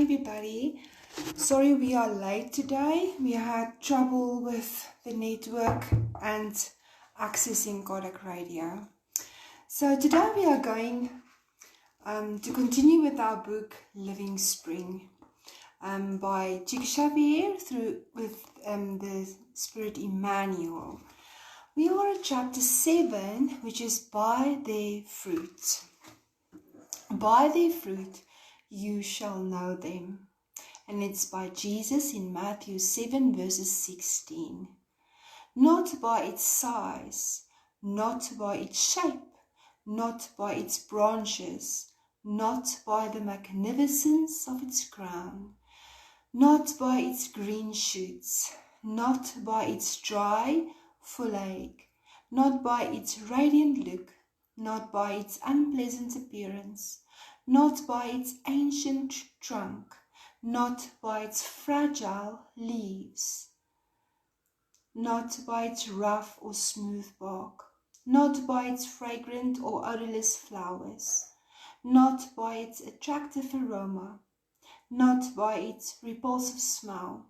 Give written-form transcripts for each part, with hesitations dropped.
everybody. Sorry we are late today. We had trouble with the network and accessing Kodak Radio. So today we are going to continue with our book Living Spring by Chico Xavier with the Spirit Emmanuel. We are at chapter 7, which is By Their Fruit. By their fruit you shall know them. And it's by Jesus in Matthew 7 verses 16. Not by its size, not by its shape, not by its branches, not by the magnificence of its crown, not by its green shoots, not by its dry foliage, not by its radiant look, not by its unpleasant appearance, not by its ancient trunk, not by its fragile leaves, not by its rough or smooth bark, not by its fragrant or odorless flowers, not by its attractive aroma, not by its repulsive smell.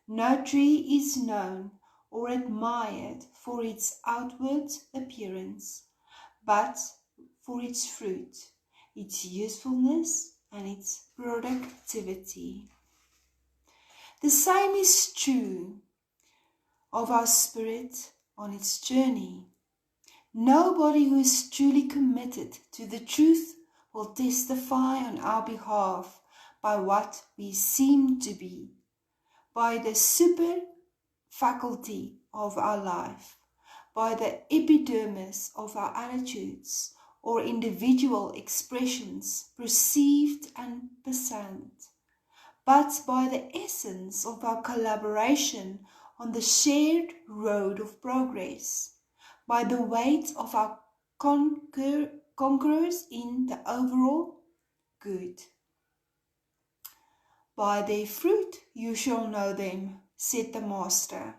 No tree is known or admired for its outward appearance, but for its fruit, its usefulness, and its productivity. The same is true of our spirit on its journey. Nobody who is truly committed to the truth will testify on our behalf by what we seem to be, by the super faculty of our life, by the epidermis of our attitudes or individual expressions perceived and percent, but by the essence of our collaboration on the shared road of progress, by the weight of our conquerors in the overall good. By their fruit you shall know them, said the Master.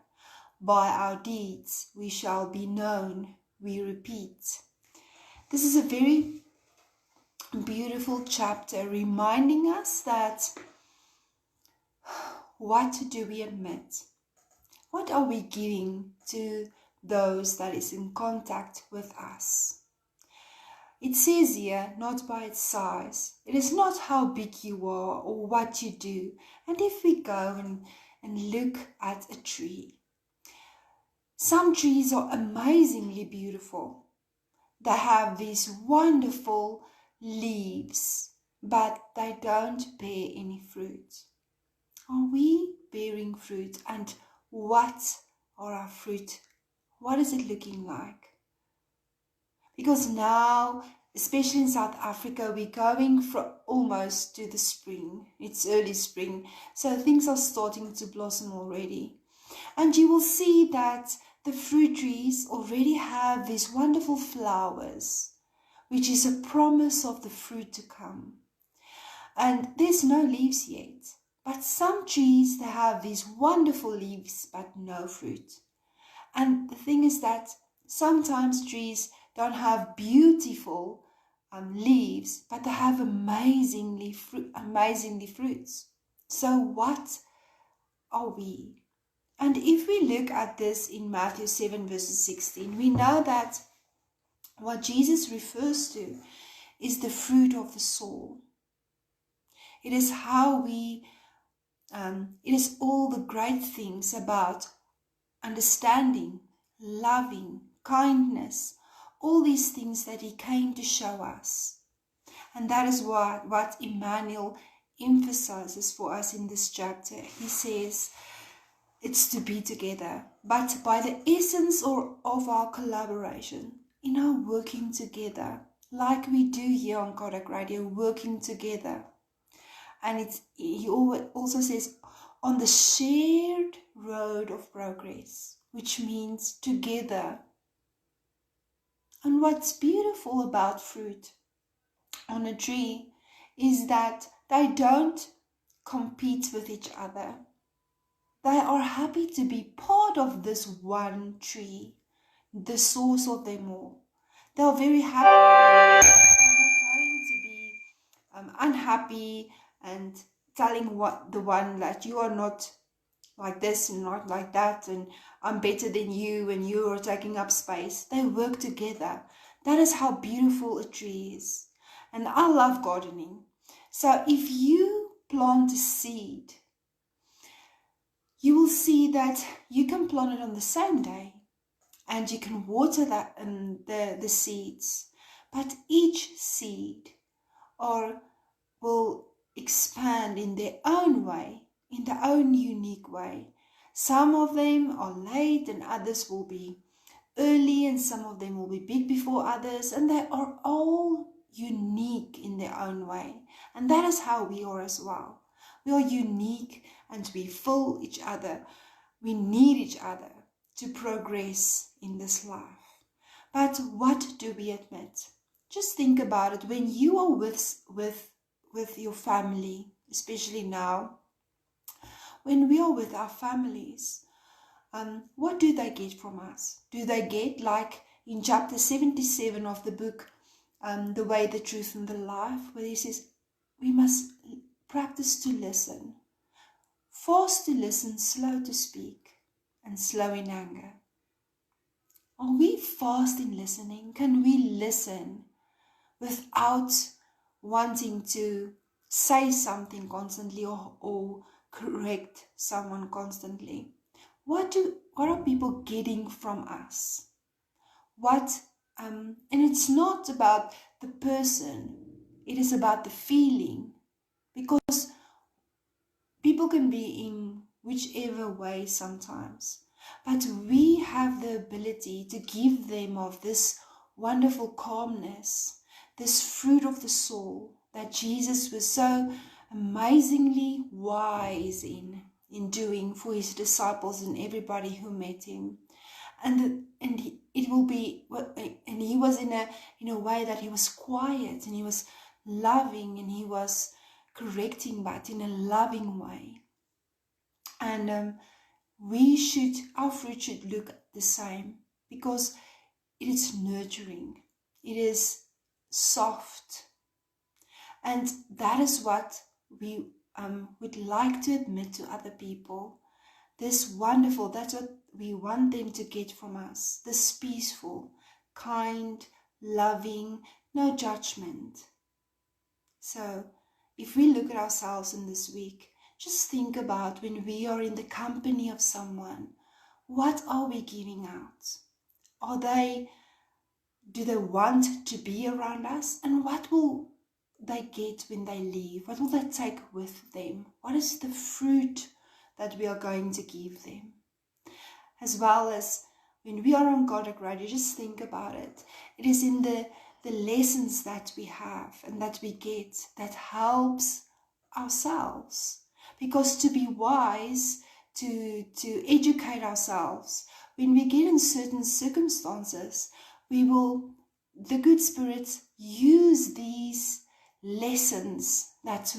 By our deeds we shall be known, we repeat. This is a very beautiful chapter reminding us that what do we admit? What are we giving to those that is in contact with us? It says here, not by its size. It is not how big you are or what you do. And if we go and look at a tree, some trees are amazingly beautiful. They have these wonderful leaves, but they don't bear any fruit. Are we bearing fruit? And what are our fruit? What is it looking like? Because now, especially in South Africa, we're going almost to the spring. It's early spring, so things are starting to blossom already. And you will see that the fruit trees already have these wonderful flowers, which is a promise of the fruit to come. And there's no leaves yet. But some trees, they have these wonderful leaves, but no fruit. And the thing is that sometimes trees don't have beautiful leaves, but they have amazingly fruits. So what are we? And if we look at this in Matthew 7 verses 16, we know that what Jesus refers to is the fruit of the soul. It is how it is all the great things about understanding, loving, kindness, all these things that he came to show us. And that is what Emmanuel emphasizes for us in this chapter. He says, it's to be together, but by the essence of our collaboration, in our working together, like we do here on Kodak Radio, working together. And he also says, on the shared road of progress, which means together. And what's beautiful about fruit on a tree is that they don't compete with each other. They are happy to be part of this one tree, the source of them all. They are very happy. They're not going to be unhappy and telling the one that you are not like this and not like that, and I'm better than you and you are taking up space. They work together. That is how beautiful a tree is. And I love gardening. So if you plant a seed, you will see that you can plant it on the same day and you can water that the seeds. But each seed will expand in their own way, in their own unique way. Some of them are late and others will be early, and some of them will be big before others, and they are all unique in their own way. And that is how we are as well. We are unique and we fill each other. We need each other to progress in this life. But what do we admit? Just think about it. When you are with your family, especially now, when we are with our families, what do they get from us? Do they get, like in chapter 77 of the book, The Way, the Truth, and the Life, where he says, we must practice to listen, fast to listen, slow to speak, and slow in anger. Are we fast in listening? Can we listen without wanting to say something constantly or correct someone constantly? What are people getting from us? And it's not about the person, it is about the feeling, because people can be in whichever way sometimes, but we have the ability to give them of this wonderful calmness, this fruit of the soul that Jesus was so amazingly wise in doing for his disciples and everybody who met him. And it will be, and he was in a way that he was quiet and he was loving and he was correcting, but in a loving way. And our fruit should look the same, because it is nurturing, it is soft, and that is what we would like to admit to other people. This wonderful, that's what we want them to get from us. This peaceful, kind, loving, no judgment. So if we look at ourselves in this week, just think about when we are in the company of someone, what are we giving out? Do they want to be around us? And what will they get when they leave? What will they take with them? What is the fruit that we are going to give them? As well as when we are on Kardec Radio, just think about it. It is in the lessons that we have and that we get that helps ourselves. Because to be wise, to educate ourselves, when we get in certain circumstances, the good spirits use these lessons that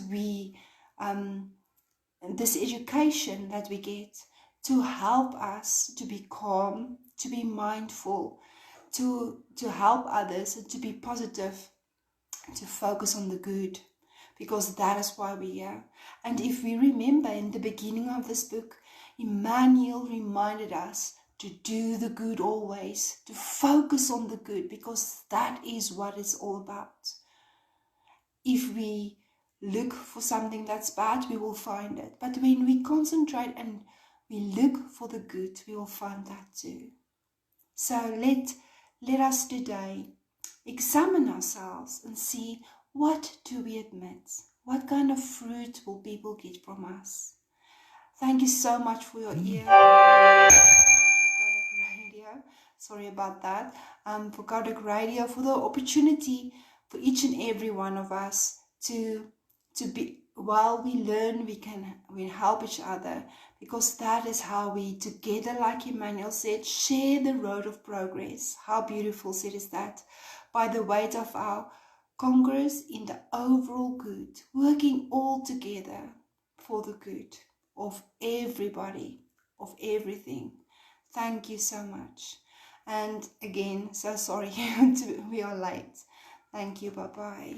this education that we get to help us to be calm, to be mindful, to help others, and to be positive, to focus on the good, because that is why we're here. And if we remember in the beginning of this book, Emmanuel reminded us to do the good always, to focus on the good, because that is what it's all about. If we look for something that's bad, we will find it. But when we concentrate and we look for the good, we will find that too. So let us today examine ourselves and see, what do we admit? What kind of fruit will people get from us? Thank you so much for your ear. Thank you so much for Kardec Radio. Sorry about that. For Kardec Radio, for the opportunity for each and every one of us to be, while we learn, we help each other, because that is how we together, like Emmanuel said, share the road of progress. How beautiful is that? By the weight of our congress in the overall good, working all together for the good of everybody, of everything. Thank you so much. And again, so sorry we are late. Thank you. Bye-bye.